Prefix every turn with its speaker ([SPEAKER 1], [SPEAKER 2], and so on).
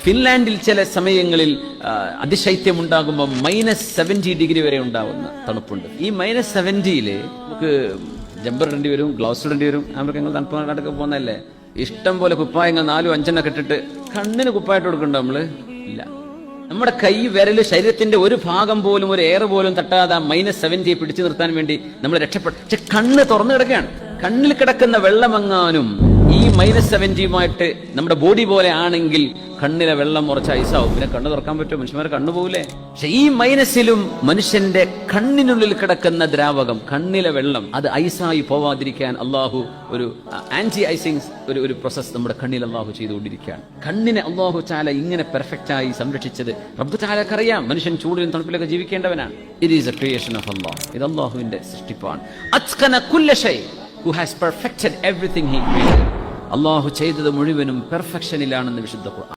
[SPEAKER 1] ഫിൻലാൻഡിൽ ചില സമയങ്ങളിൽ അതിശൈത്യം ഉണ്ടാകുമ്പോൾ -70 ഡിഗ്രി വരെ ഉണ്ടാവുന്ന തണുപ്പുണ്ട്. ഈ -70 നമുക്ക് ജമ്പർ ഇടേണ്ടി വരും, ഗ്ലൗസ് ഇടേണ്ടി വരും. ഞങ്ങൾ തണുപ്പ് നാടൊക്കെ പോകുന്നതല്ലേ, ഇഷ്ടം പോലെ കുപ്പായങ്ങൾ 4-5 ഇട്ടിട്ട് കണ്ണിന് കുപ്പായിട്ട് കൊടുക്കണ്ടോ നമ്മള്? ഇല്ല. നമ്മുടെ കൈ വിരല് ശരീരത്തിന്റെ ഒരു ഭാഗം പോലും, ഒരു എയർ പോലും തട്ടാതെ -70 പിടിച്ചു നിർത്താൻ വേണ്ടി നമ്മൾ രക്ഷപ്പെട്ടു. പക്ഷെ കണ്ണ് തുറന്നു കിടക്കുകയാണ്. കണ്ണിൽ കിടക്കുന്ന വെള്ളമെങ്ങാനും ഈ -70 നമ്മുടെ ബോഡി പോലെ ആണെങ്കിൽ കണ്ണിലെ വെള്ളം കുറച്ച് ഐസാവും. പിന്നെ കണ്ണ് തുറക്കാൻ പറ്റുമോ? മനുഷ്യന്മാരെ കണ്ണു പോകില്ലേ? പക്ഷെ ഈ മൈനസിലും മനുഷ്യന്റെ കണ്ണിനുള്ളിൽ കിടക്കുന്ന ദ്രാവകം, കണ്ണിലെ വെള്ളം, അത് ഐസായി പോവാതിരിക്കാൻ അള്ളാഹു ഒരു ആന്റി ഐസിങ് ഒരു പ്രോസസ് നമ്മുടെ കണ്ണിൽ അള്ളാഹു ചെയ്തുകൊണ്ടിരിക്കുകയാണ്. കണ്ണിനെ അള്ളാഹു തആല ഇങ്ങനെ പെർഫെക്റ്റ് ആയി സംരക്ഷിച്ചത് റബ്ബ് തആലക്കറിയാം. മനുഷ്യൻ ചൂടിലും തണുപ്പിലൊക്കെ ജീവിക്കേണ്ടവനാണ്. It is a creation of Allah. ഇത് അള്ളാഹുവിന്റെ സൃഷ്ടിപ്പാണ്. അത്ഖന കുല്ല ഷൈ, who has perfected everything he created. അള്ളാഹു ചെയ്തത് മുഴുവനും പെർഫെക്ഷനിലാണെന്ന് വിശുദ്ധ ഖുർആൻ.